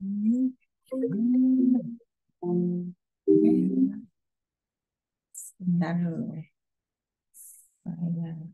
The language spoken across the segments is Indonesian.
Hmm. Sebentar dulu. Saya...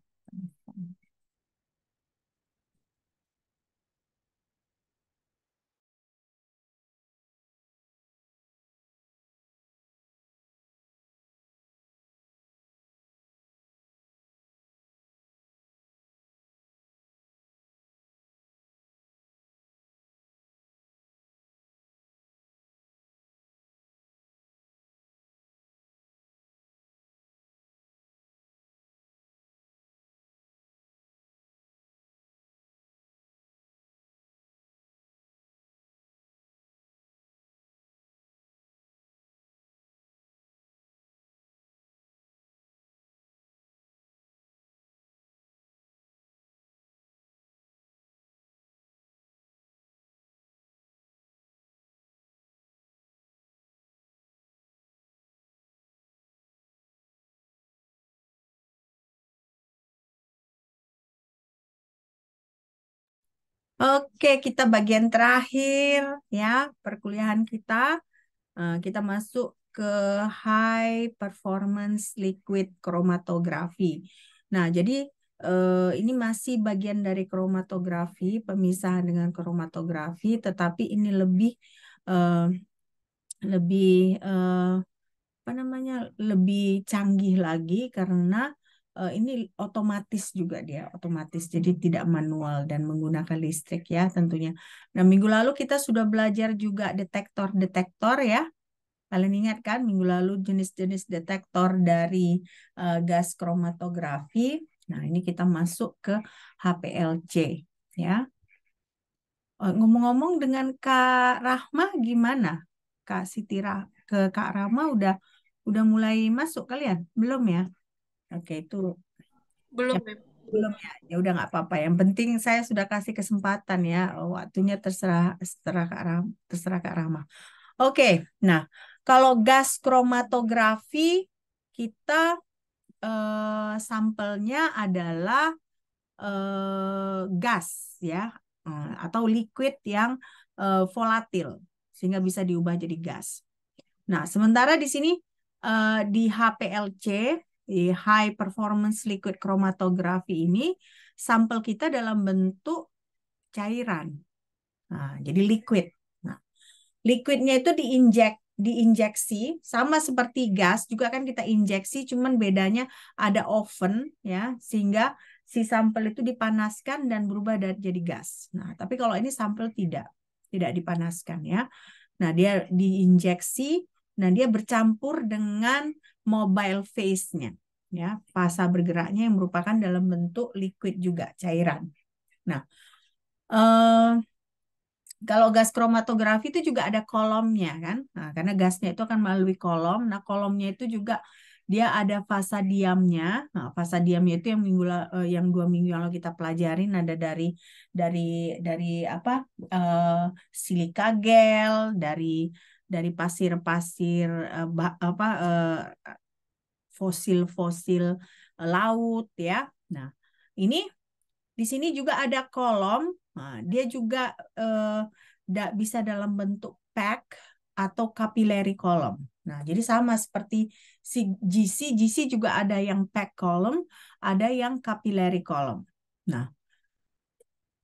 Oke, kita bagian terakhir ya perkuliahan kita. Kita masuk ke high performance liquid chromatography. Nah, jadi ini masih bagian dari kromatografi, pemisahan dengan kromatografi, tetapi ini lebih eh, lebih apa namanya, lebih canggih lagi karena ini otomatis juga, dia otomatis, jadi tidak manual dan menggunakan listrik ya tentunya. Nah, minggu lalu kita sudah belajar juga detektor-detektor ya. Kalian ingat kan minggu lalu jenis-jenis detektor dari gas kromatografi. Nah, ini kita masuk ke HPLC ya. Ngomong-ngomong dengan Kak Rahma gimana? Kak Siti ke Kak Rahma udah mulai masuk kalian? Belum ya? Oke, itu Belum, ya, Mem. belum ya. Ya udah nggak apa-apa. Yang penting saya sudah kasih kesempatan ya. Waktunya terserah terserah Kak Rahma, terserah Kak Rahma. Oke, nah kalau gas kromatografi kita sampelnya adalah gas ya, atau liquid yang volatil sehingga bisa diubah jadi gas. Nah, sementara di sini di HPLC, di High Performance Liquid Chromatography ini, sampel kita dalam bentuk cairan. Nah, jadi liquid. Nah, liquidnya itu diinjeksi sama seperti gas juga kan, kita injeksi, cuman bedanya ada oven ya, sehingga si sampel itu dipanaskan dan berubah jadi gas. Nah, tapi kalau ini sampel tidak dipanaskan ya. Nah, dia diinjeksi, nah dia bercampur dengan mobile phase-nya ya, fasa bergeraknya yang merupakan dalam bentuk liquid juga, cairan. Nah, eh, kalau gas kromatografi itu juga ada kolomnya kan. Nah, karena gasnya itu akan melalui kolom. Nah, kolomnya itu juga dia ada fasa diamnya. Nah, fasa diamnya itu yang 2 minggu yang lalu kita pelajarin, ada dari dari apa? Silika gel, dari pasir-pasir, apa, fosil-fosil laut ya. Nah, ini di sini juga ada kolom. Nah, dia juga bisa dalam bentuk pack atau capillary column. Nah, jadi sama seperti si GC juga ada yang pack column, ada yang capillary column. Nah,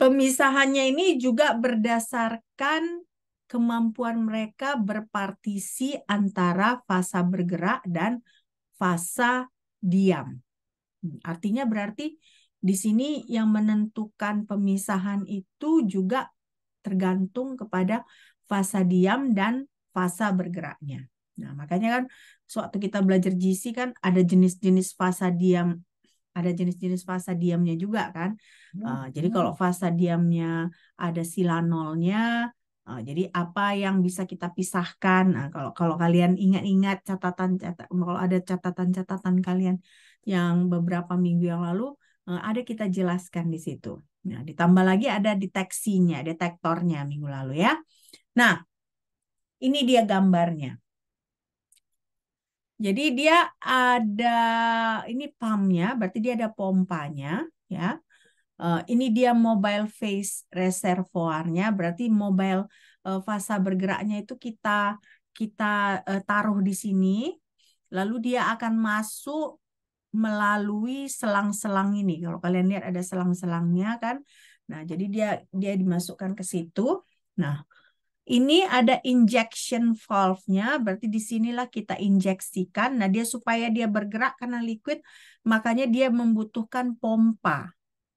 pemisahannya ini juga berdasarkan kemampuan mereka berpartisi antara fasa bergerak dan fasa diam. Artinya berarti di sini yang menentukan pemisahan itu juga tergantung kepada fasa diam dan fasa bergeraknya. Nah, makanya kan sewaktu kita belajar GC kan ada jenis-jenis fasa diam, ada jenis-jenis fasa diamnya juga kan. Jadi kalau fasa diamnya ada silanolnya, jadi apa yang bisa kita pisahkan? Nah, kalau kalau kalian ingat-ingat kalau ada catatan-catatan kalian yang beberapa minggu yang lalu, ada kita jelaskan di situ. Nah, ditambah lagi ada deteksinya, detektornya minggu lalu ya. Nah, ini dia gambarnya. Jadi dia ada, ini pumpnya, berarti dia ada pompanya ya. Ini dia mobile phase reservoirnya, berarti mobile fasa bergeraknya itu kita taruh di sini, lalu dia akan masuk melalui selang-selang ini. Kalau kalian lihat ada selang-selangnya kan. Nah, jadi dia dimasukkan ke situ. Nah, ini ada injection valve-nya, berarti di sinilah kita injeksikan. Nah, dia supaya dia bergerak karena liquid, makanya dia membutuhkan pompa.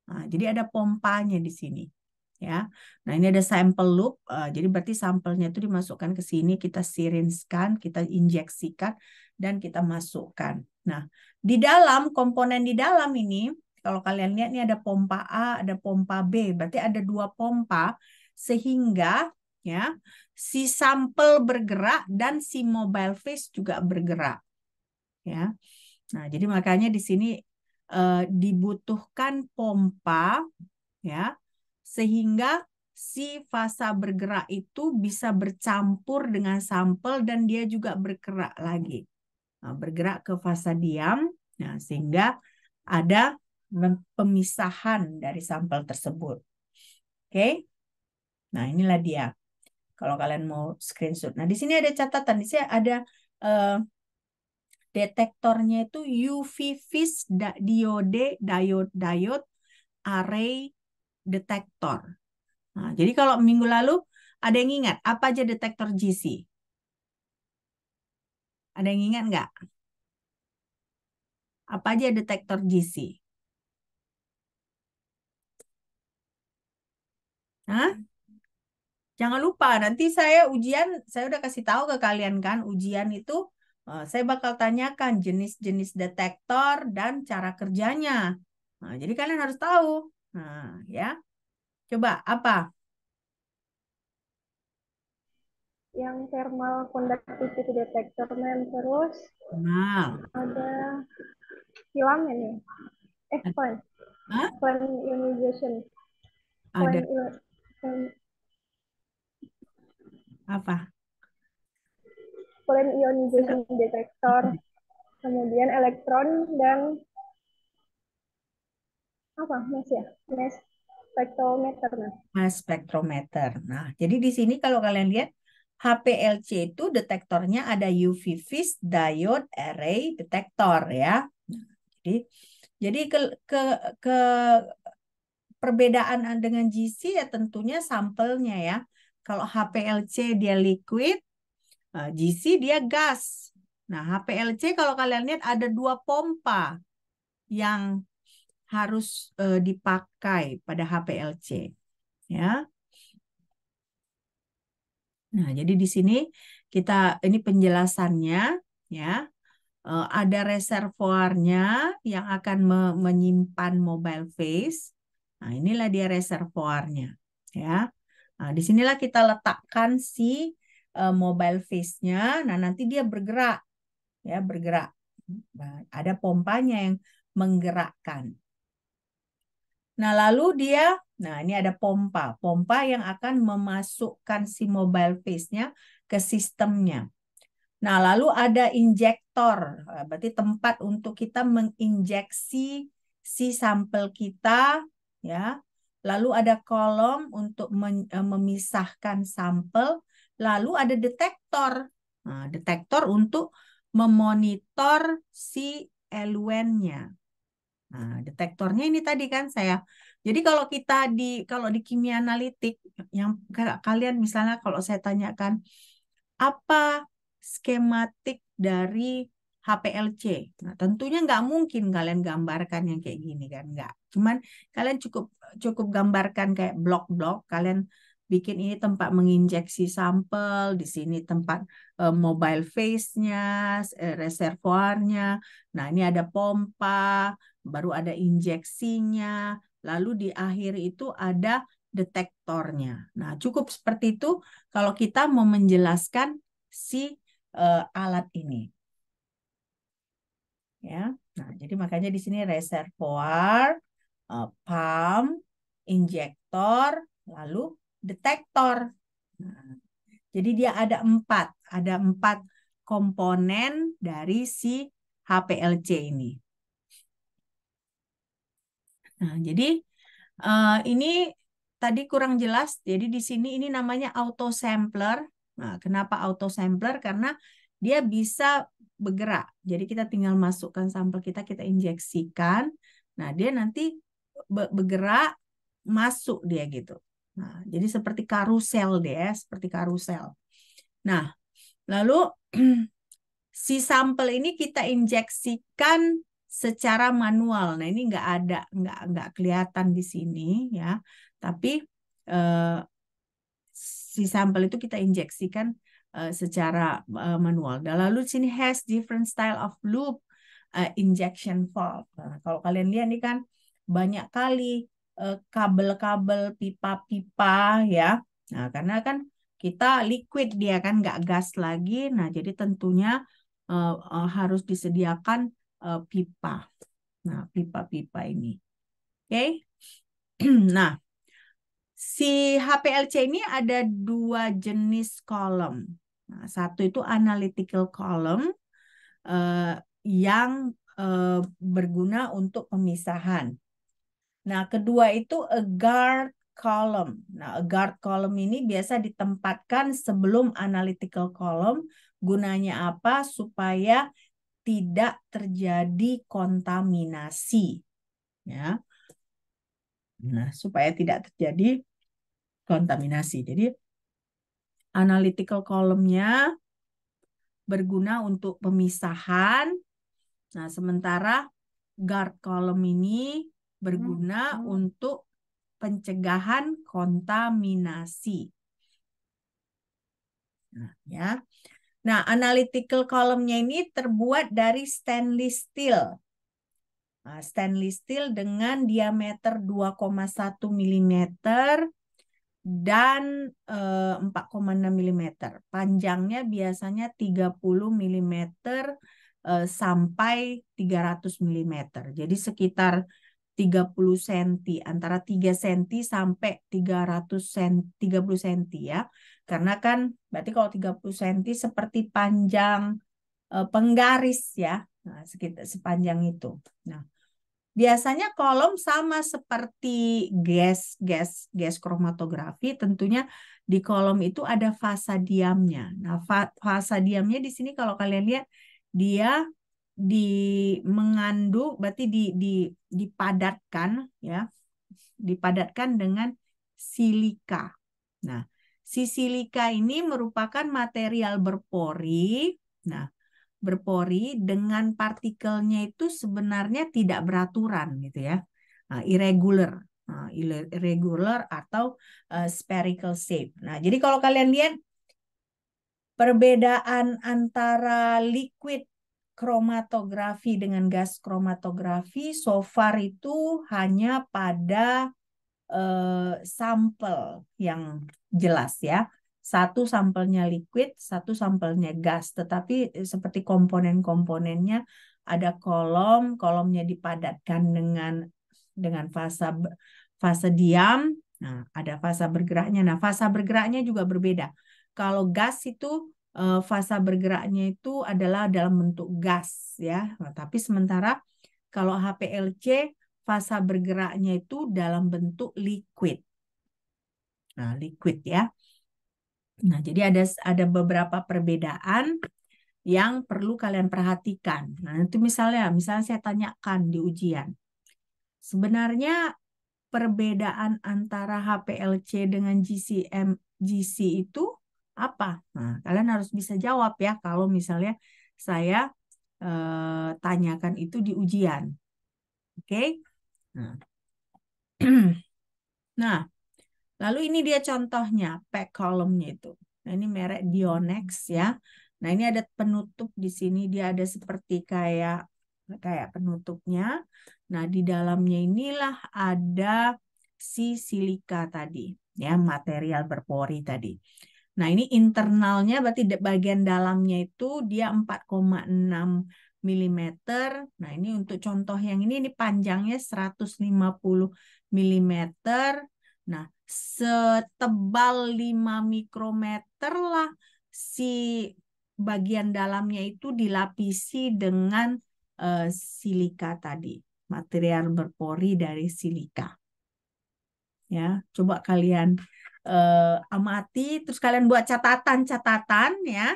Nah, jadi ada pompanya di sini. Ya, nah ini ada sample loop. Jadi berarti sampelnya itu dimasukkan ke sini, kita syringe-kan, kita injeksikan, dan kita masukkan. Nah, di dalam komponen di dalam ini, kalau kalian lihat ini ada pompa A, ada pompa B, berarti ada 2 pompa sehingga ya si sampel bergerak dan si mobile phase juga bergerak. Ya, nah jadi makanya di sini dibutuhkan pompa ya sehingga si fasa bergerak itu bisa bercampur dengan sampel dan dia juga bergerak lagi. Nah, bergerak ke fasa diam, nah, sehingga ada pemisahan dari sampel tersebut. Oke, nah inilah dia. Kalau kalian mau screenshot. Nah, di sini ada catatan. Di sini ada detektornya itu UV vis diode array detektor. Nah, jadi kalau minggu lalu ada yang ingat apa aja detektor GC? Ada yang ingat nggak? Apa aja detektor GC? Hah? Jangan lupa, nanti saya ujian, saya udah kasih tahu ke kalian kan, ujian itu saya bakal tanyakan jenis-jenis detektor dan cara kerjanya. Nah, jadi kalian harus tahu. Nah, ya. Coba apa? Yang thermal conductivity detector, mem. Terus Nah, ada filament ya. Flame. Hah? Flame ionization. Ada Flame apa? ionization detector. Kemudian elektron dan apa? Mass ya? Mass spectrometer. Mass spectrometer. Nah, jadi di sini kalau kalian lihat HPLC itu detektornya ada UV vis diode array detektor ya. Jadi ke perbedaan dengan GC ya tentunya sampelnya ya. Kalau HPLC dia liquid, GC dia gas. Nah, HPLC kalau kalian lihat ada 2 pompa yang harus dipakai pada HPLC ya. Nah, jadi di sini ini penjelasannya ya. Ada reservoirnya yang akan menyimpan mobile phase. Nah, inilah dia reservoirnya ya. Nah, disinilah kita letakkan si mobile phase-nya. Nah, nanti dia bergerak ya, bergerak. Nah, ada pompanya yang menggerakkan. Nah, lalu nah ini ada pompa yang akan memasukkan si mobile phase-nya ke sistemnya. Nah, lalu ada injektor, berarti tempat untuk kita menginjeksi si sampel kita, ya. Lalu ada kolom untuk memisahkan sampel, lalu ada detektor. Nah, detektor untuk memonitor si eluennya. Nah, detektornya ini tadi kan saya. Jadi kalau di kimia analitik yang kalian misalnya kalau saya tanyakan apa skematik dari HPLC? Nah, tentunya nggak mungkin kalian gambarkan yang kayak gini kan, nggak. Cuman kalian cukup cukup gambarkan kayak blok-blok. Kalian bikin ini tempat menginjeksi sampel, di sini tempat mobile phase-nya, reservoirnya. Nah, ini ada pompa, baru ada injeksinya, lalu di akhir itu ada detektornya. Nah, cukup seperti itu kalau kita mau menjelaskan si alat ini. Ya. Nah, jadi makanya di sini reservoir, pump, injektor, lalu detektor. Nah, jadi dia ada empat komponen dari si HPLC ini. Nah, jadi Ini tadi kurang jelas. Jadi di sini ini namanya auto sampler. Nah, kenapa auto sampler? Karena dia bisa bergerak. Jadi kita tinggal masukkan sampel kita, kita injeksikan. Nah, dia nanti bergerak masuk dia gitu. Nah, jadi seperti karusel deh, ya, seperti karusel. Nah, lalu si sampel ini kita injeksikan secara manual. Nah, ini nggak kelihatan di sini ya. Tapi eh, si sampel itu kita injeksikan secara manual. Dan lalu di sini has different style of loop injection valve. Nah, kalau kalian lihat ini kan banyak kali kabel-kabel pipa-pipa ya. Nah, karena kan kita liquid dia kan nggak gas lagi. Nah, jadi tentunya harus disediakan pipa. Nah, pipa-pipa ini. Oke. Nah, si HPLC ini ada dua jenis kolom. Nah, satu itu analytical column yang berguna untuk pemisahan. Nah, kedua itu a guard column. Nah, a guard column ini biasa ditempatkan sebelum analytical column. Gunanya apa? Supaya tidak terjadi kontaminasi. Ya. Nah, supaya tidak terjadi kontaminasi. Jadi, analytical column-nya berguna untuk pemisahan. Nah, sementara guard column ini berguna untuk pencegahan kontaminasi. Nah, ya. Nah, analytical column-nya ini terbuat dari stainless steel. Nah, stainless steel dengan diameter 2,1 mm dan 4,6 mm. Panjangnya biasanya 30 mm sampai 300 mm. Jadi sekitar 30 cm, antara 3 cm sampai 300 cm, 30 cm ya. Karena kan berarti kalau 30 cm seperti panjang penggaris ya. Nah, sekitar sepanjang itu. Nah, biasanya kolom sama seperti gas kromatografi, tentunya di kolom itu ada fasa diamnya. Nah, fasa diamnya di sini kalau kalian lihat dia di mengandung, berarti dipadatkan ya, dipadatkan dengan silika. Nah, si silika ini merupakan material berpori. Nah, berpori dengan partikelnya itu sebenarnya tidak beraturan gitu ya. Nah, irregular. Nah, irregular atau spherical shape. Nah, jadi kalau kalian lihat perbedaan antara liquid kromatografi dengan gas kromatografi so far itu hanya pada sampel yang jelas ya. Satu sampelnya liquid, satu sampelnya gas. Tetapi seperti komponen-komponennya ada kolomnya dipadatkan dengan fase diam. Nah, ada fasa bergeraknya. Nah, fasa bergeraknya juga berbeda. Kalau gas itu fasa bergeraknya itu adalah dalam bentuk gas ya. Nah, tapi sementara kalau HPLC fasa bergeraknya itu dalam bentuk liquid. Nah, liquid ya. Nah, jadi ada beberapa perbedaan yang perlu kalian perhatikan. Nah, itu misalnya saya tanyakan di ujian. Sebenarnya perbedaan antara HPLC dengan GC itu apa? Nah, kalian harus bisa jawab ya kalau misalnya saya tanyakan itu di ujian. Oke? Nah. Nah, lalu ini dia contohnya pack column-nya itu. Nah, ini merek Dionex ya. Nah, ini ada penutup di sini, dia ada seperti kayak penutupnya. Nah, di dalamnya inilah ada si silika tadi, ya, material berpori tadi. Nah, ini internalnya berarti bagian dalamnya itu dia 4,6 mm. Nah, ini untuk contoh yang ini panjangnya 150 mm. Nah, setebal 5 mikrometer lah si bagian dalamnya itu dilapisi dengan silika tadi, material berpori dari silika. Ya, coba kalian amati, terus kalian buat catatan-catatan ya.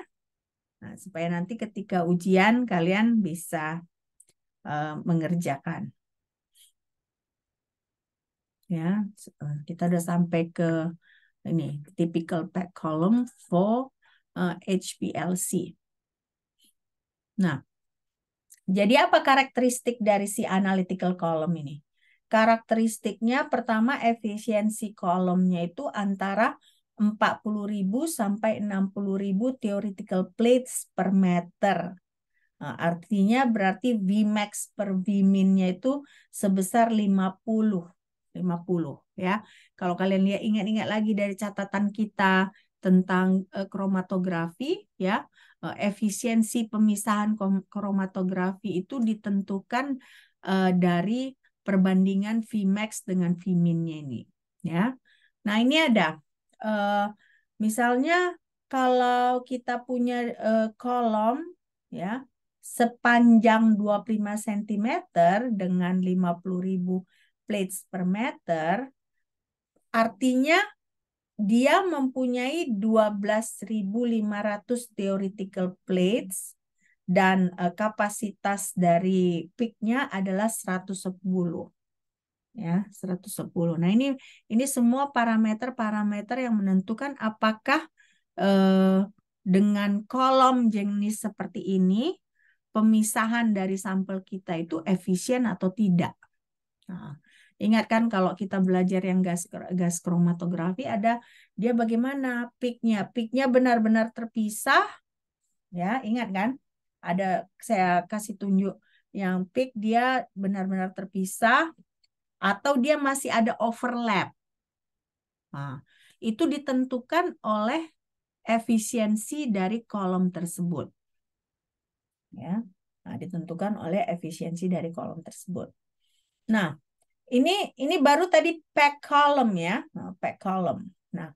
Nah, supaya nanti ketika ujian kalian bisa mengerjakan. Ya, kita udah sampai ke ini typical pack column for HPLC. Nah, jadi apa karakteristik dari si analytical column ini? Karakteristiknya pertama efisiensi kolomnya itu antara 40.000 sampai 60.000 theoretical plates per meter. Nah, artinya berarti Vmax per Vmin-nya itu sebesar 50 ya. Kalau kalian lihat ingat-ingat lagi dari catatan kita tentang kromatografi ya, efisiensi pemisahan kromatografi itu ditentukan dari perbandingan Vmax dengan Vmin-nya ini ya. Nah, ini ada misalnya kalau kita punya kolom ya sepanjang 25 cm dengan 50.000 plates per meter, artinya dia mempunyai 12.500 theoretical plates dan kapasitas dari peak-nya adalah 110. Ya, 110. Nah, ini semua parameter-parameter yang menentukan apakah dengan kolom jenis seperti ini pemisahan dari sampel kita itu efisien atau tidak. Nah, ingat kan kalau kita belajar yang gas kromatografi ada dia bagaimana peak-nya. Peak-nya benar-benar terpisah. Ya, ingat kan? Ada saya kasih tunjuk yang peak dia benar-benar terpisah atau dia masih ada overlap. Nah, itu ditentukan oleh efisiensi dari kolom tersebut. Ya. Nah, ditentukan oleh efisiensi dari kolom tersebut. Nah, ini baru tadi pack column ya, pack column. Nah,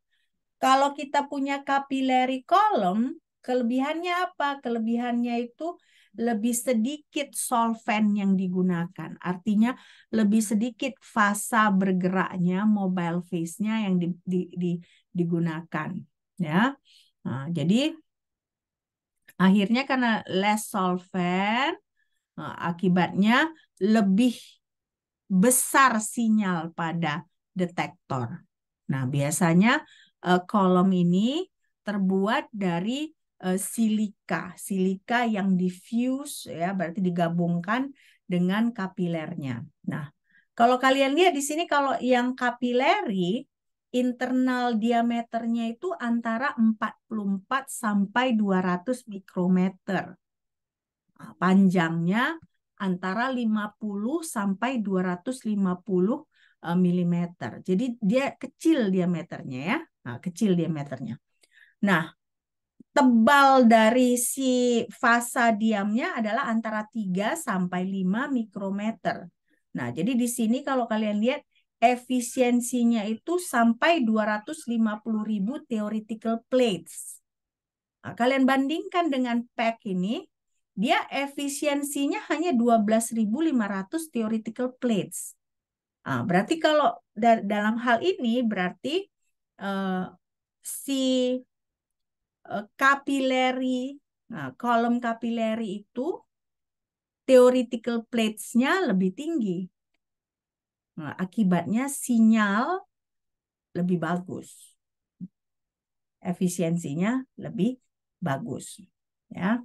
kalau kita punya capillary column, kelebihannya apa? Kelebihannya itu lebih sedikit solvent yang digunakan. Artinya lebih sedikit fasa bergeraknya, mobile phase-nya yang digunakan. Ya, nah, jadi akhirnya karena less solvent, akibatnya lebih besar sinyal pada detektor. Nah, biasanya kolom ini terbuat dari silika, silika yang diffuse ya, berarti digabungkan dengan kapilernya. Nah, kalau kalian lihat di sini kalau yang kapileri internal diameternya itu antara 44 sampai 200 mikrometer. Nah, panjangnya antara 50 sampai 250 mm. Jadi dia kecil diameternya ya. Nah, kecil diameternya. Nah, tebal dari si fasa diamnya adalah antara 3 sampai 5 mikrometer. Nah, jadi di sini kalau kalian lihat efisiensinya itu sampai 250.000 theoretical plates. Nah, kalian bandingkan dengan pack ini, dia efisiensinya hanya 12.500 theoretical plates. Nah, berarti kalau dalam hal ini berarti si capillary, kolom capillary itu theoretical plates-nya lebih tinggi. Nah, akibatnya sinyal lebih bagus. Efisiensinya lebih bagus. Ya.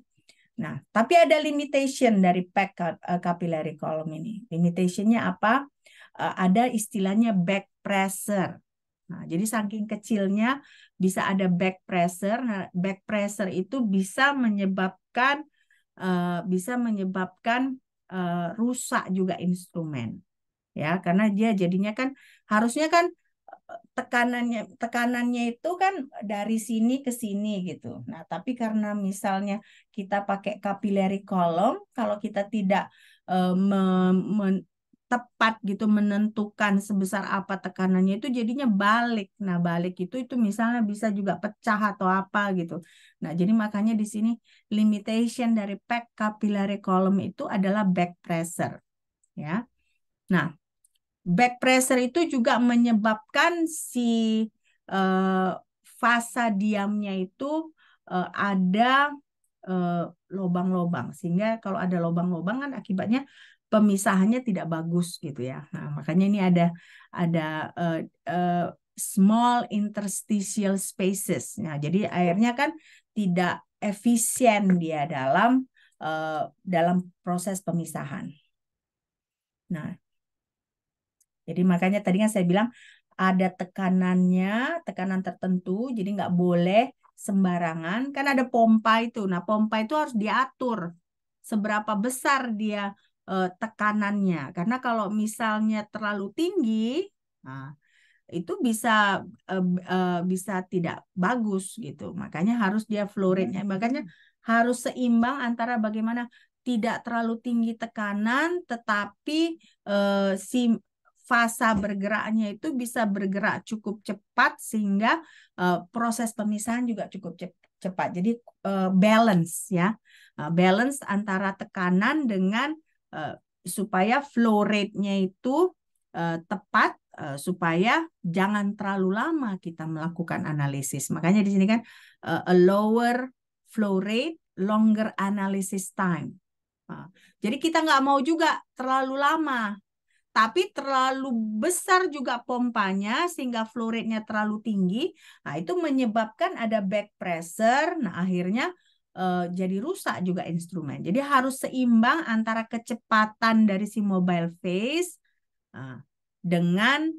Nah, tapi ada limitation dari pack capillary column ini. Limitationnya apa? Ada istilahnya back pressure. Nah, jadi saking kecilnya bisa ada back pressure. Nah, back pressure itu bisa menyebabkan rusak juga instrumen. Ya, karena dia jadinya kan harusnya kan tekanannya itu kan dari sini ke sini gitu. Nah, tapi karena misalnya kita pakai capillary column, kalau kita tidak tepat gitu menentukan sebesar apa tekanannya itu jadinya balik. Nah, balik itu misalnya bisa juga pecah atau apa gitu. Nah, jadi makanya di sini limitation dari pack capillary column itu adalah back pressure, ya. Nah, back pressure itu juga menyebabkan si fasa diamnya itu ada lobang-lobang, sehingga kalau ada lobang-lobang kan akibatnya pemisahannya tidak bagus gitu ya. Nah, makanya ini ada small interstitial spaces. Nah, jadi airnya kan tidak efisien dia dalam proses pemisahan. Nah, jadi makanya tadi kan saya bilang ada tekanannya, tekanan tertentu, jadi nggak boleh sembarangan. Kan ada pompa itu. Nah, pompa itu harus diatur seberapa besar dia tekanannya. Karena kalau misalnya terlalu tinggi, nah, itu bisa tidak bagus gitu. Makanya harus dia flow rate-nya. Makanya harus seimbang antara bagaimana tidak terlalu tinggi tekanan, tetapi si fasa bergeraknya itu bisa bergerak cukup cepat sehingga proses pemisahan juga cukup cepat. Jadi balance ya, balance antara tekanan dengan supaya flow rate-nya itu tepat, supaya jangan terlalu lama kita melakukan analisis. Makanya di sini kan a lower flow rate, longer analysis time. Jadi kita nggak mau juga terlalu lama, tapi terlalu besar juga pompanya sehingga flow rate-nya terlalu tinggi. Nah, itu menyebabkan ada back pressure. Nah, akhirnya jadi rusak juga instrumen. Jadi harus seimbang antara kecepatan dari si mobile phase dengan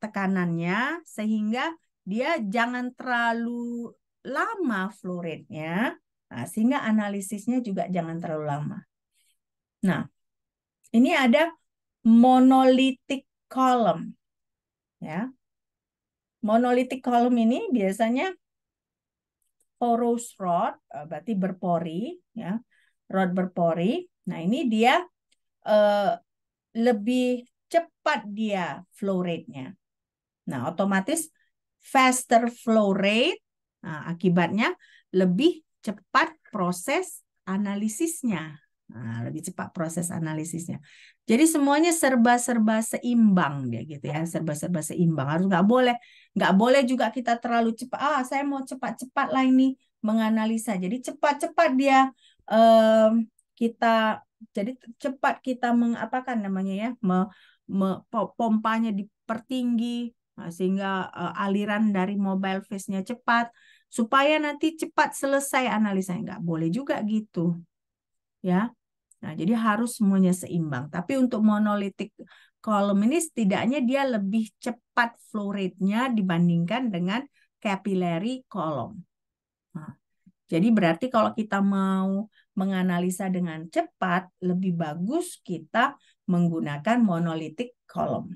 tekanannya sehingga dia jangan terlalu lama flow rate-nya, sehingga analisisnya juga jangan terlalu lama. Nah, ini ada monolithic column. Ya. Monolithic column ini biasanya porous rod, berarti berpori, ya. Rod berpori. Nah, ini dia lebih cepat dia flow rate-nya. Nah, otomatis faster flow rate, nah, akibatnya lebih cepat proses analisisnya. Nah, lebih cepat proses analisisnya. Jadi semuanya serba-serba seimbang dia gitu ya, serba-serba seimbang. Harus nggak boleh juga kita terlalu cepat. Saya mau cepat-cepat lah ini menganalisa. Jadi cepat-cepat dia kita jadi cepat kita mengapakan namanya ya, pompanya dipertinggi. Nah, sehingga aliran dari mobile phase-nya cepat supaya nanti cepat selesai analisanya. Nggak boleh juga gitu ya. Nah, jadi harus semuanya seimbang. Tapi untuk monolithic column ini setidaknya dia lebih cepat flow rate-nya dibandingkan dengan capillary column. Nah, jadi berarti kalau kita mau menganalisa dengan cepat, lebih bagus kita menggunakan monolithic column.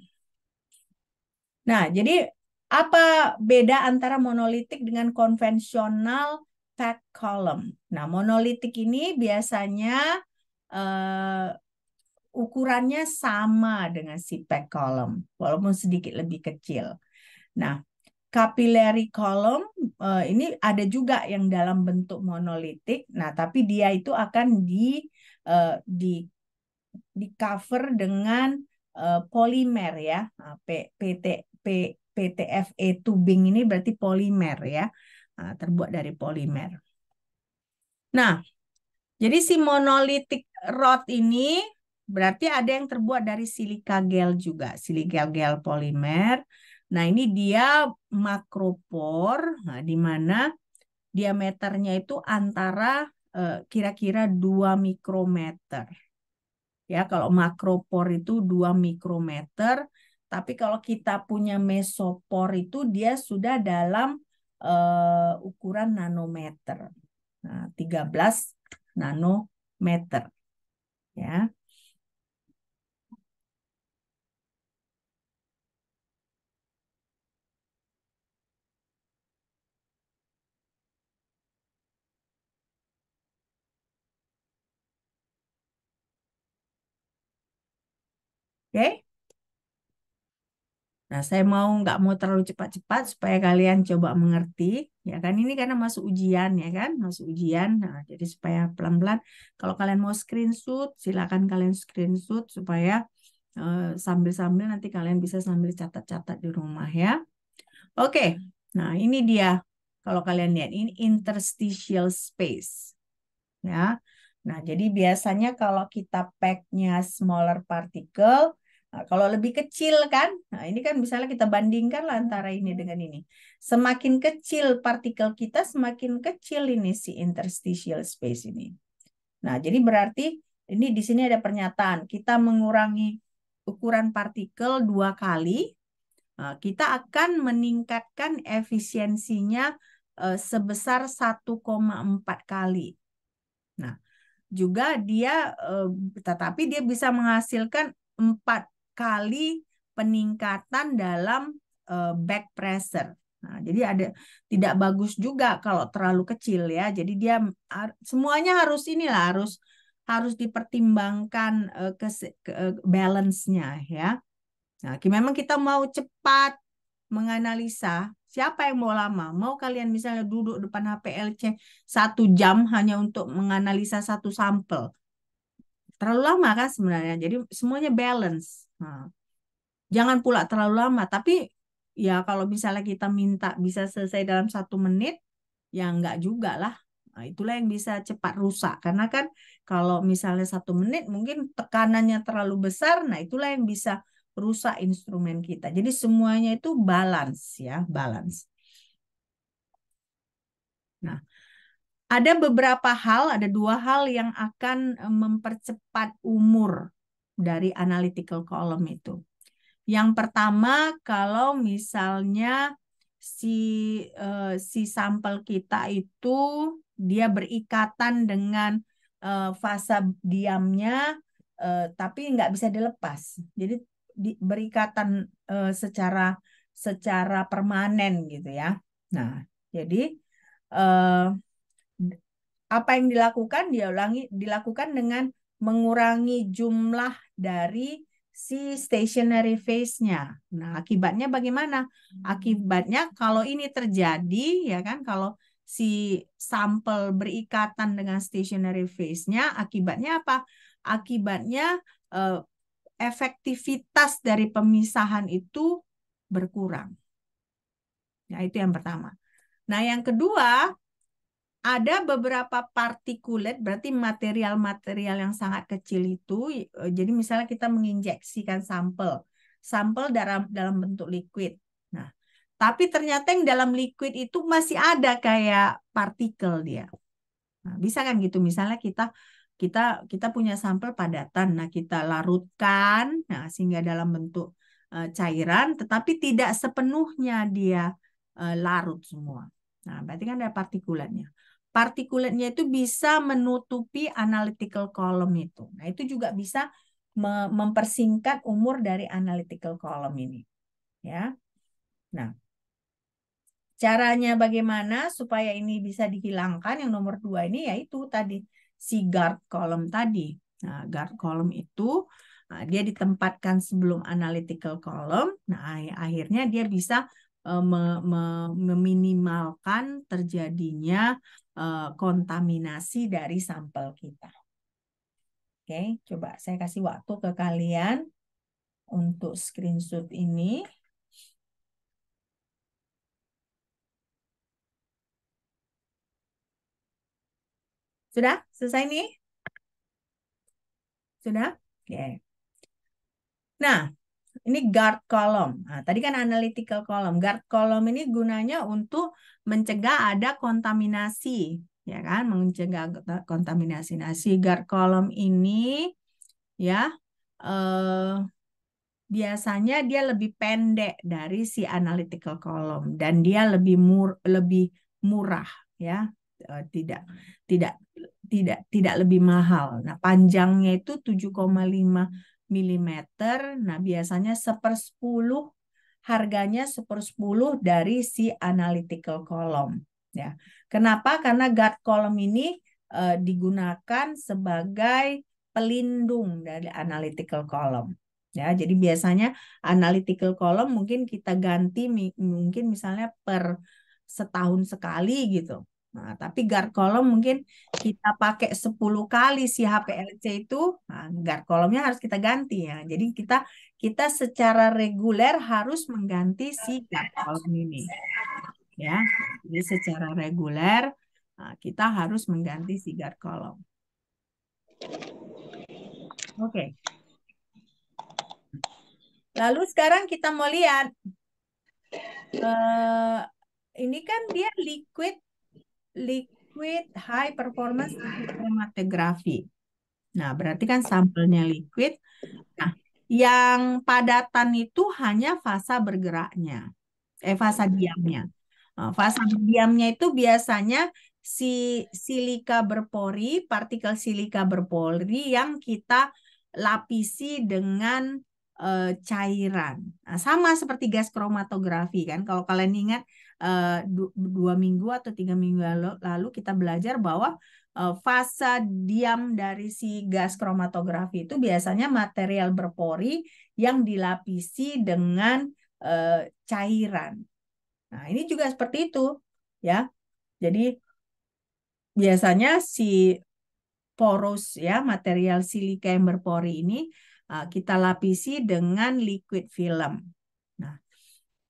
Nah, jadi apa beda antara monolitik dengan konvensional packed column? Nah, monolitik ini biasanya ukurannya sama dengan si packed column, walaupun sedikit lebih kecil. Nah, capillary column ini ada juga yang dalam bentuk monolitik. Nah, tapi dia itu akan di cover dengan polimer ya. Nah, PTFE tubing ini berarti polimer ya. Nah, terbuat dari polimer. Nah, jadi si monolitik rod ini berarti ada yang terbuat dari silika gel juga, silika gel polimer. Nah, ini dia makropor, nah, di mana diameternya itu antara kira-kira 2 mikrometer. Ya, kalau makropor itu 2 mikrometer, tapi kalau kita punya mesopor itu dia sudah dalam ukuran nanometer. Nah, 13 nanometer. Ya. Oke. Nah, saya nggak mau terlalu cepat-cepat supaya kalian coba mengerti, ya kan? Ini karena masuk ujian, ya kan? Masuk ujian. Nah, jadi supaya pelan-pelan. Kalau kalian mau screenshot, silakan kalian screenshot supaya Sambil-sambil nanti kalian bisa sambil catat-catat di rumah ya. Oke, nah ini dia. Kalau kalian lihat ini interstitial space, ya. Nah, jadi biasanya kalau kita pack-nya smaller particle, nah, kalau lebih kecil kan, nah ini kan misalnya kita bandingkan lah antara ini dengan ini. Semakin kecil partikel kita, semakin kecil ini si interstitial space ini. Nah, jadi berarti ini di sini ada pernyataan, kita mengurangi ukuran partikel 2 kali, kita akan meningkatkan efisiensinya sebesar 1,4 kali. Nah, juga dia tetapi dia bisa menghasilkan 4 kali peningkatan dalam back pressure. Nah, jadi ada tidak bagus juga kalau terlalu kecil ya. Jadi dia semuanya harus inilah harus dipertimbangkan balance-nya ya. Nah, memang kita mau cepat menganalisa, siapa yang mau lama? Mau kalian misalnya duduk depan HPLC 1 jam hanya untuk menganalisa satu sampel? Terlalu lama kan sebenarnya. Jadi semuanya balance. Nah, jangan pula terlalu lama. Tapi ya kalau misalnya kita minta bisa selesai dalam 1 menit, ya enggak juga lah. Nah, itulah yang bisa cepat rusak. Karena kan kalau misalnya 1 menit mungkin tekanannya terlalu besar, nah itulah yang bisa rusak instrumen kita. Jadi semuanya itu balance ya, balance. Nah, ada beberapa hal, ada 2 hal yang akan mempercepat umur dari analytical column itu. Yang pertama, kalau misalnya si sampel kita itu dia berikatan dengan fasa diamnya, tapi nggak bisa dilepas. Jadi berikatan secara permanen gitu ya. Nah, jadi apa yang dilakukan dengan mengurangi jumlah dari si stationary phase-nya. Nah, akibatnya bagaimana? Akibatnya kalau ini terjadi, ya kan, kalau si sampel berikatan dengan stationary phase-nya, akibatnya apa? Akibatnya efektivitas dari pemisahan itu berkurang. Nah, itu yang pertama. Nah, yang kedua, ada beberapa partikulat, berarti material-material yang sangat kecil itu. Jadi misalnya kita menginjeksikan sampel dalam bentuk liquid. Nah, tapi ternyata yang dalam liquid itu masih ada kayak partikel dia. Nah, bisa kan gitu. Misalnya kita punya sampel padatan, nah kita larutkan, nah sehingga dalam bentuk cairan, tetapi tidak sepenuhnya dia larut semua. Nah, berarti kan ada partikulatnya. Partikulatnya itu bisa menutupi analytical column itu. Nah, itu juga bisa mempersingkat umur dari analytical column ini. Ya. Nah, caranya bagaimana supaya ini bisa dihilangkan? Yang nomor 2 ini yaitu tadi si guard column tadi. Nah, guard column itu dia ditempatkan sebelum analytical column. Nah, akhirnya dia bisa meminimalkan terjadinya kontaminasi dari sampel kita. Oke, coba saya kasih waktu ke kalian untuk screenshot ini. Sudah? Selesai nih? Sudah? Oke. Nah, ini guard column. Nah, tadi kan analytical column. Guard column ini gunanya untuk mencegah ada kontaminasi, ya kan? Mencegah kontaminasi. Nah, si guard column ini ya biasanya dia lebih pendek dari si analytical column dan dia lebih murah ya. Tidak tidak tidak lebih mahal. Nah, panjangnya itu 7,5 mm. Nah, biasanya 1/10 harganya 1/10 dari si analytical column ya. Kenapa? Karena guard column ini digunakan sebagai pelindung dari analytical column. Ya, jadi biasanya analytical column mungkin kita ganti mungkin misalnya per setahun sekali gitu. Nah, tapi guard column mungkin kita pakai 10 kali si HPLC itu, nah, guard column-nya harus kita ganti ya. Jadi kita secara reguler harus mengganti si guard column ini ya. Jadi secara reguler kita harus mengganti si guard column. Oke. Lalu sekarang kita mau lihat ini kan dia liquid high performance liquid chromatography. Nah, berarti kan sampelnya liquid. Nah, yang padatan itu hanya fasa bergeraknya, fasa diamnya. Fasa berdiamnya itu biasanya si silika berpori, partikel silika berpori yang kita lapisi dengan cairan. Nah, sama seperti gas kromatografi kan. Kalau kalian ingat 2 minggu atau 3 minggu lalu kita belajar bahwa fasa diam dari si gas kromatografi itu biasanya material berpori yang dilapisi dengan cairan. Nah, ini juga seperti itu, ya. Jadi biasanya si poros ya, material silika yang berpori ini kita lapisi dengan liquid film.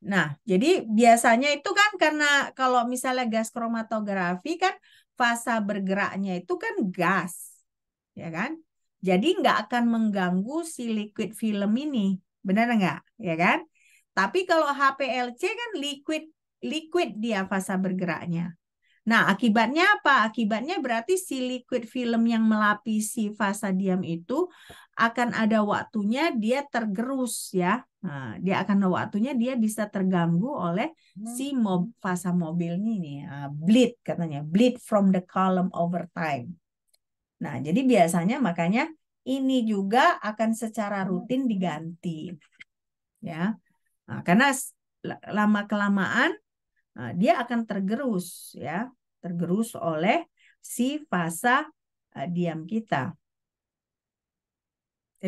Nah, jadi biasanya itu kan karena kalau misalnya gas kromatografi kan fasa bergeraknya itu kan gas, ya kan? Jadi nggak akan mengganggu si liquid film ini, benar nggak? Ya kan? Tapi kalau HPLC kan liquid dia fasa bergeraknya. Nah, akibatnya apa? Akibatnya berarti si liquid film yang melapisi fasa diam itu akan ada waktunya dia tergerus ya. Nah, dia akan ada waktunya dia bisa terganggu oleh si fasa mobil ini, bleed katanya, bleed from the column over time. Nah, jadi biasanya makanya ini juga akan secara rutin diganti ya. Nah, karena lama kelamaan dia akan tergerus ya, tergerus oleh si fasa diam kita,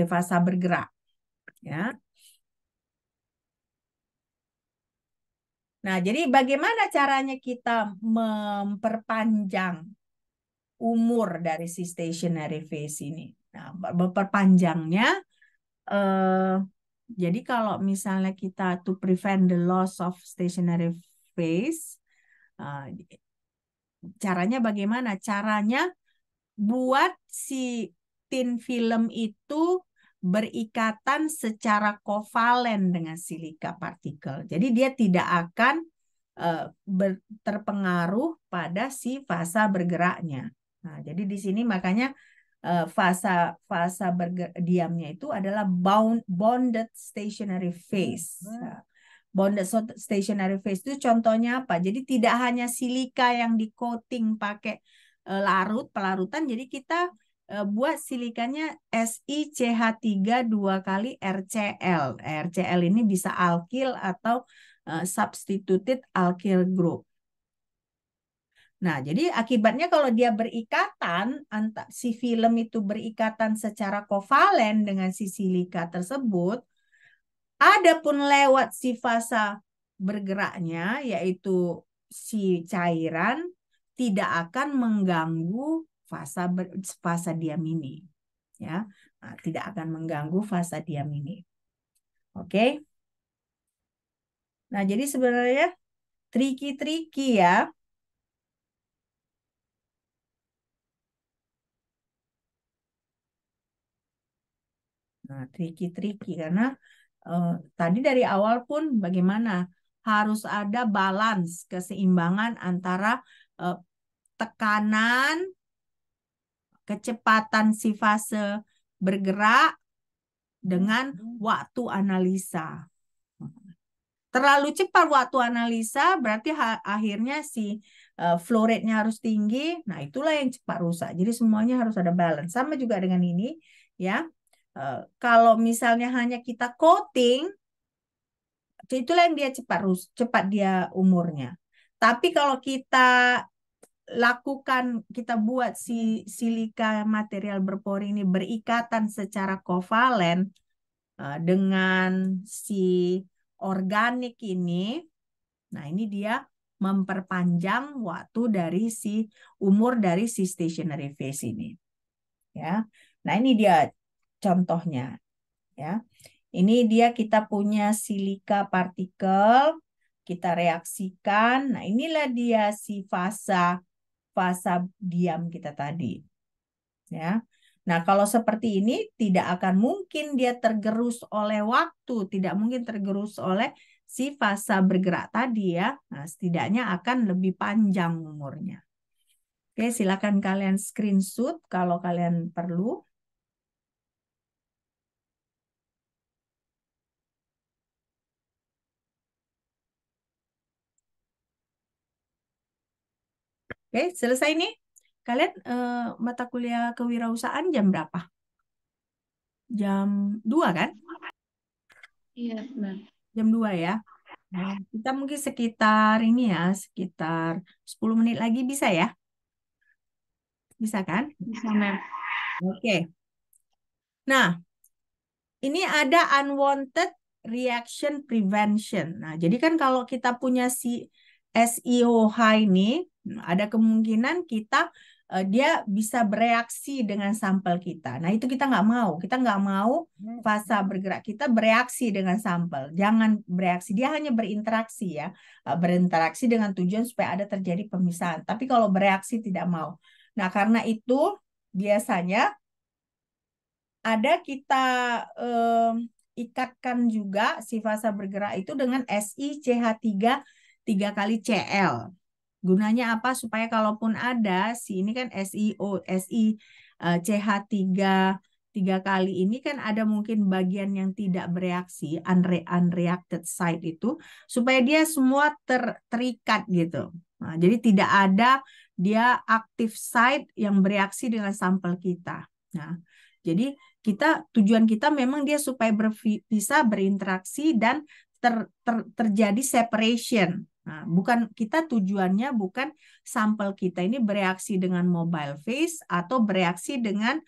fasa bergerak ya. Nah, jadi bagaimana caranya kita memperpanjang umur dari si stationary phase ini? Nah, memperpanjangnya jadi kalau misalnya kita to prevent the loss of stationary phase, caranya bagaimana? Caranya buat si tin film itu berikatan secara kovalen dengan silika partikel. Jadi dia tidak akan terpengaruh pada si fasa bergeraknya. Nah, jadi di sini makanya fasa diamnya itu adalah bonded stationary phase. Nah, bonded stationary phase itu contohnya apa? Jadi tidak hanya silika yang di coating pakai pelarutan. Jadi kita buat silikanya SiCH3 2 kali RCl. RCl ini bisa alkil atau substituted alkyl group. Nah, jadi akibatnya kalau dia berikatan, si film itu berikatan secara kovalen dengan si silika tersebut, adapun lewat si fasa bergeraknya, yaitu si cairan, tidak akan mengganggu fasa diam ini. Ya, nah, tidak akan mengganggu fasa diam ini. Oke. Nah, jadi sebenarnya tricky ya. Nah, tricky karena tadi dari awal pun bagaimana harus ada balance, keseimbangan antara tekanan, kecepatan si fase bergerak dengan waktu analisa. Terlalu cepat waktu analisa berarti akhirnya si flow rate-nya harus tinggi. Nah, itulah yang cepat rusak. Jadi semuanya harus ada balance. Sama juga dengan ini ya. Kalau misalnya hanya kita coating, itulah yang dia cepat dia umurnya. Tapi kalau kita kita buat si silika material berpori ini berikatan secara kovalen dengan si organik ini, nah ini dia memperpanjang waktu dari umur dari si stationary phase ini. Ya. Nah, ini dia contohnya, ya. Ini dia kita punya silika partikel, kita reaksikan. Nah, inilah dia si fasa diam kita tadi. Ya. Nah, kalau seperti ini tidak akan mungkin dia tergerus oleh waktu, tidak mungkin tergerus oleh si fasa bergerak tadi ya. Nah, setidaknya akan lebih panjang umurnya. Oke, silakan kalian screenshot kalau kalian perlu. Oke, selesai nih. Kalian mata kuliah kewirausahaan jam berapa? Jam 2 kan? Iya, benar. Jam 2 ya. Nah, kita mungkin sekitar ini ya, sekitar 10 menit lagi bisa ya? Bisa kan? Bisa, Mem. Oke. Nah, ini ada unwanted reaction prevention. Nah, jadi kan kalau kita punya si SiO2 ini, ada kemungkinan dia bisa bereaksi dengan sampel kita. Nah, itu kita nggak mau. Kita nggak mau fasa bergerak kita bereaksi dengan sampel. Jangan bereaksi. Dia hanya berinteraksi ya. Berinteraksi dengan tujuan supaya ada terjadi pemisahan. Tapi kalau bereaksi tidak mau. Nah, karena itu biasanya ada kita ikatkan juga si fasa bergerak itu dengan SiCH3 3 kali Cl. Gunanya apa? Supaya kalaupun ada ini kan CH3 kali ini kan ada mungkin bagian yang tidak bereaksi, unreacted site itu, supaya dia semua terikat gitu. Nah, jadi tidak ada dia active site yang bereaksi dengan sampel kita. Nah, jadi tujuan kita memang dia supaya bisa berinteraksi dan terjadi separation. Nah, tujuannya bukan sampel kita ini bereaksi dengan mobile phase atau bereaksi dengan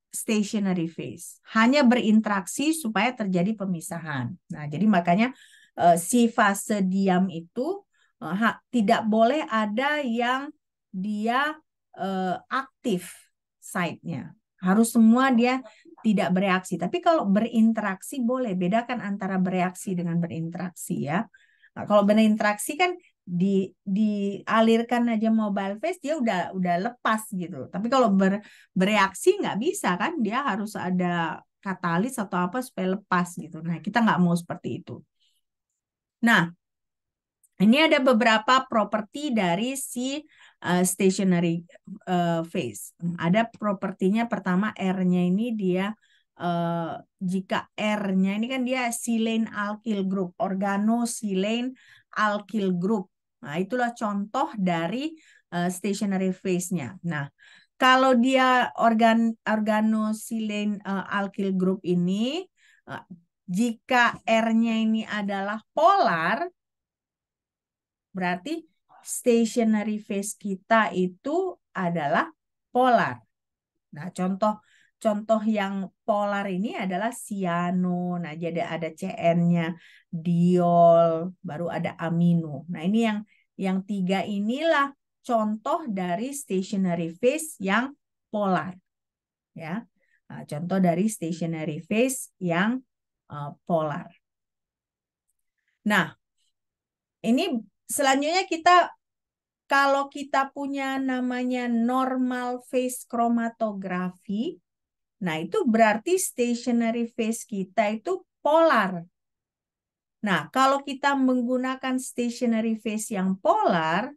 stationary phase. Hanya berinteraksi supaya terjadi pemisahan. Nah, jadi makanya si fase diam itu tidak boleh ada yang dia aktif site-nya. Harus semua dia tidak bereaksi. Tapi kalau berinteraksi boleh. Bedakan antara bereaksi dengan berinteraksi ya. Nah, kalau berinteraksi kan dialirkan aja mobile phase dia udah lepas gitu. Tapi kalau bereaksi nggak bisa kan, dia harus ada katalis atau apa supaya lepas gitu. Nah, kita nggak mau seperti itu. Nah, ini ada beberapa properti dari si stationary phase. Ada propertinya pertama R-nya ini dia jika R-nya ini kan dia silane alkyl group, organosilane alkyl group. Nah, itulah contoh dari stationary phase-nya. Nah, kalau dia organosilane alkyl group ini jika R-nya ini adalah polar, berarti stationary phase kita itu adalah polar. Nah, contoh yang polar ini adalah cyano. Nah, jadi ada CN-nya, diol, baru ada amino. Nah, ini yang tiga inilah contoh dari stationary phase yang polar. Ya. Nah, contoh dari stationary phase yang polar. Nah, ini selanjutnya kalau kita punya namanya normal phase chromatografi, nah itu berarti stationary phase kita itu polar. Nah, kalau kita menggunakan stationary phase yang polar,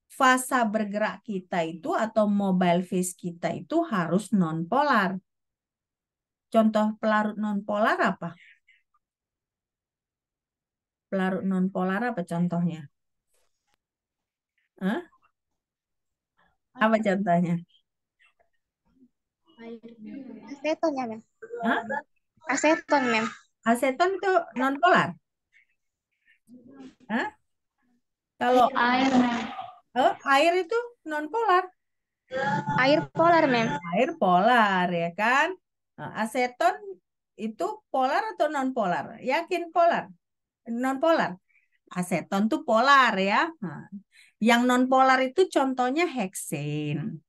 fasa bergerak kita itu atau mobile phase kita itu harus non-polar. Contoh pelarut non-polar apa? Pelarut non-polar apa contohnya? Hah? Apa contohnya? Aseton ya, Mem. Hah? Aseton, Mem. Aseton itu non-polar? Hah? Kalau Air, Mem. air itu non-polar. Air polar, Mem. Air polar ya kan? Nah, aseton itu polar atau non-polar? Yakin polar? Non-polar? Aseton tuh polar ya. Nah, yang non polar itu contohnya heksen.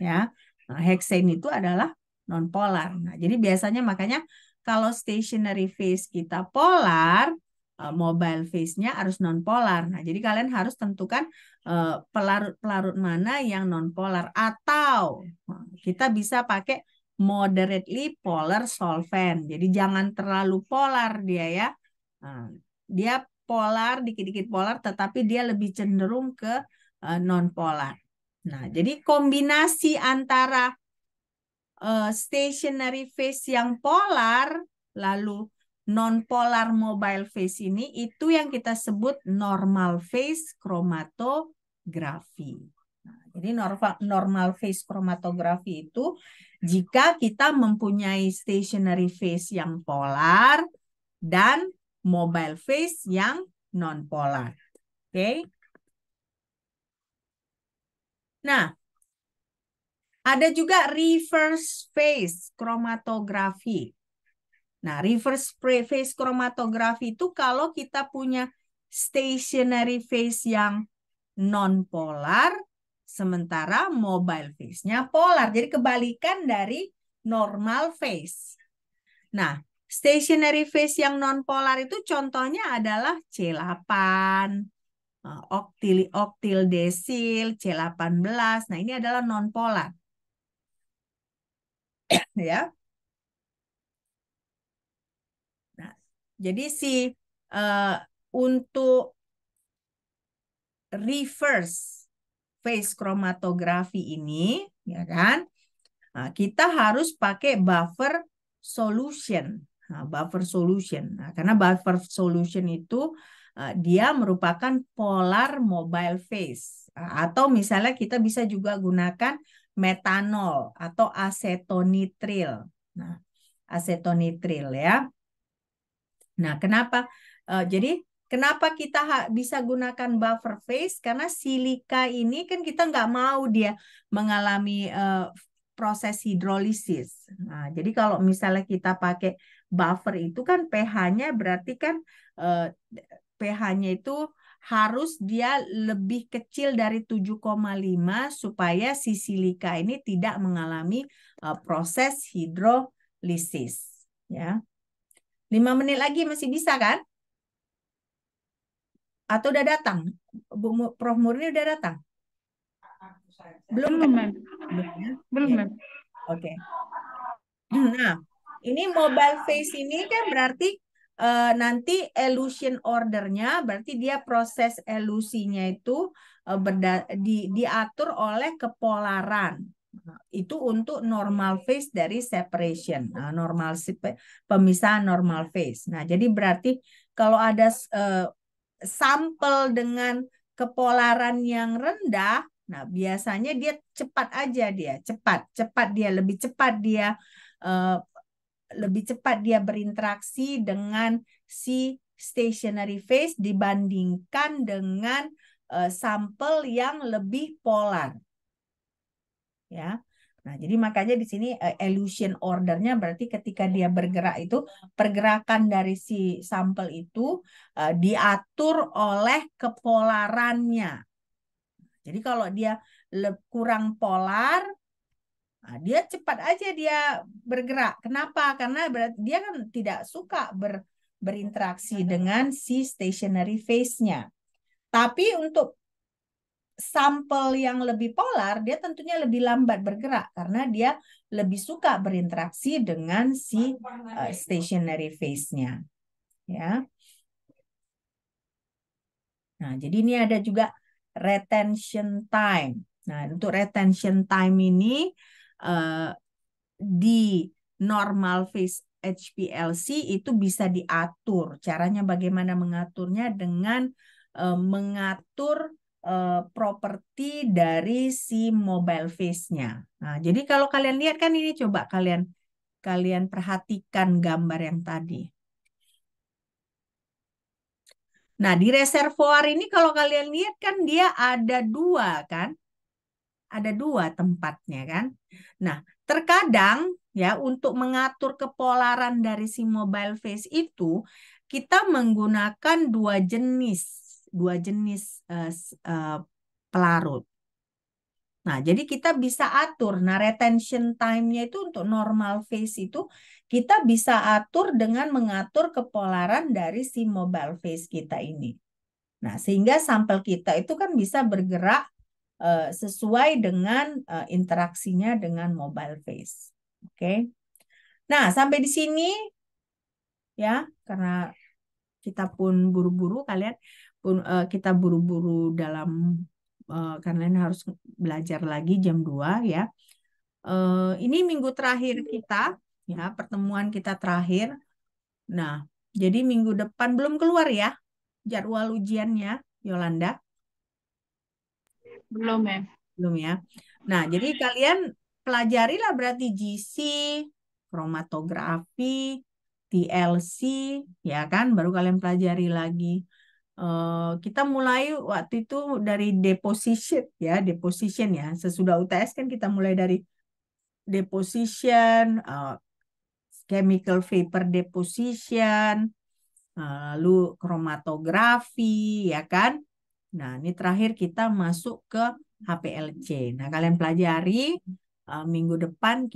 Ya. Nah, heksen itu adalah non polar. Nah, jadi biasanya makanya kalau stationary phase kita polar, mobile phase-nya harus non polar. Nah, jadi kalian harus tentukan pelarut-pelarut mana yang non polar, atau kita bisa pakai moderately polar solvent. Jadi jangan terlalu polar dia ya. Nah, dia polar, dikit-dikit polar, tetapi dia lebih cenderung ke non polar. Nah, jadi kombinasi antara stationary phase yang polar lalu non-polar mobile phase ini itu yang kita sebut normal phase chromatografi. Nah, jadi normal phase chromatografi itu jika kita mempunyai stationary phase yang polar dan mobile phase yang non-polar. Oke. Nah, ada juga reverse phase chromatografi. Nah, reverse phase chromatografi itu kalau kita punya stationary phase yang non-polar, sementara mobile phase-nya polar. Jadi kebalikan dari normal phase. Nah, stationary phase yang non-polar itu contohnya adalah C8, oktil desil, C18. Nah, ini adalah non-polar. Ya. Nah, jadi untuk reverse phase chromatografi ini, ya kan, kita harus pakai buffer solution. Buffer solution. Karena buffer solution itu dia merupakan polar mobile phase. Atau misalnya kita bisa juga gunakan metanol atau asetonitril. Nah, asetonitril ya. Nah, kenapa? Jadi kenapa kita bisa gunakan buffer phase? Karena silika ini kan kita nggak mau dia mengalami proses hidrolisis. Nah, jadi kalau misalnya kita pakai buffer itu kan pH-nya berarti kan pH-nya itu harus dia lebih kecil dari 7,5 supaya si silika ini tidak mengalami proses hidrolisis. Ya. 5 menit lagi masih bisa kan? Atau udah datang? Prof Murni udah datang? Belum kan? Belum, Mem. Belum ya? Belum, Ya. Mem. Oke. Nah, ini mobile phase ini kan berarti nanti elution ordernya, berarti dia proses elusinya itu diatur oleh kepolaran. Itu untuk normal phase dari separation. Nah, pemisahan normal phase. Nah, jadi berarti kalau ada sampel dengan kepolaran yang rendah, nah biasanya dia cepat aja lebih cepat dia berinteraksi dengan si stationary phase dibandingkan dengan sampel yang lebih polar. Ya. Nah, jadi makanya di sini elution ordernya berarti ketika dia bergerak itu pergerakan dari si sampel itu diatur oleh kepolarannya. Jadi kalau dia kurang polar, dia cepat aja dia bergerak. Kenapa? Karena dia kan tidak suka berinteraksi dengan si stationary phase-nya. Tapi untuk sampel yang lebih polar, dia tentunya lebih lambat bergerak karena dia lebih suka berinteraksi dengan si stationary phase-nya. Ya. Nah, jadi ini ada juga retention time. Nah, untuk retention time ini di normal phase HPLC itu bisa diatur. Caranya bagaimana mengaturnya? Dengan mengatur properti dari si mobile phase-nya. Nah, jadi kalau kalian lihat kan ini, coba kalian perhatikan gambar yang tadi. Nah, di reservoir ini kalau kalian lihat kan dia ada dua kan? Ada dua tempatnya kan? Nah, terkadang ya untuk mengatur kepolaran dari si mobile phase itu kita menggunakan dua jenis pelarut. Nah, jadi kita bisa atur. Nah, retention time-nya itu untuk normal phase itu kita bisa atur dengan mengatur kepolaran dari si mobile phase kita ini. Nah, sehingga sampel kita itu kan bisa bergerak sesuai dengan interaksinya dengan mobile phase. Oke. Nah, sampai di sini ya, karena kita pun buru-buru, kalian pun kita buru-buru dalam kalian harus belajar lagi jam 2 ya. Ini minggu terakhir kita ya, pertemuan kita terakhir. Nah, jadi minggu depan belum keluar ya jadwal ujiannya, Yolanda? Belum, Mem. Belum ya. Nah, jadi kalian pelajarilah berarti GC, kromatografi, TLC, ya kan? Baru kalian pelajari lagi. Kita mulai waktu itu dari deposition ya, deposition ya. Sesudah UTS kan kita mulai dari deposition, chemical vapor deposition, lalu kromatografi, ya kan? Nah, ini terakhir kita masuk ke HPLC. Nah, kalian pelajari minggu depan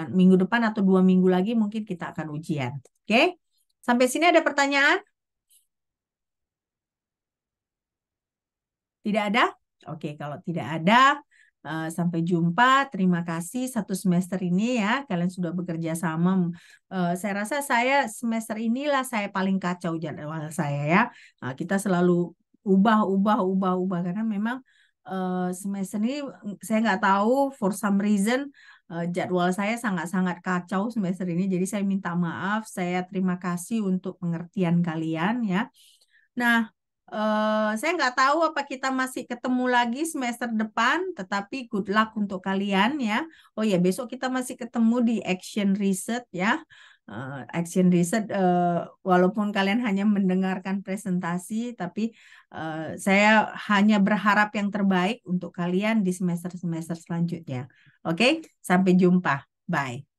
minggu depan atau 2 minggu lagi mungkin kita akan ujian. Oke? Sampai sini ada pertanyaan? Tidak ada? Oke, kalau tidak ada, sampai jumpa. Terima kasih satu semester ini ya. Kalian sudah bekerja sama. Saya rasa saya semester inilah saya paling kacau jadwal saya ya. Nah, kita selalu ubah karena memang semester ini saya nggak tahu for some reason jadwal saya sangat-sangat kacau semester ini. Jadi saya minta maaf. Saya terima kasih untuk pengertian kalian ya. Nah, saya nggak tahu apa kita masih ketemu lagi semester depan, tetapi good luck untuk kalian ya. Oh ya, besok kita masih ketemu di Action Research ya. Action Research, walaupun kalian hanya mendengarkan presentasi, tapi saya hanya berharap yang terbaik untuk kalian di semester-semester selanjutnya. Oke, sampai jumpa. Bye.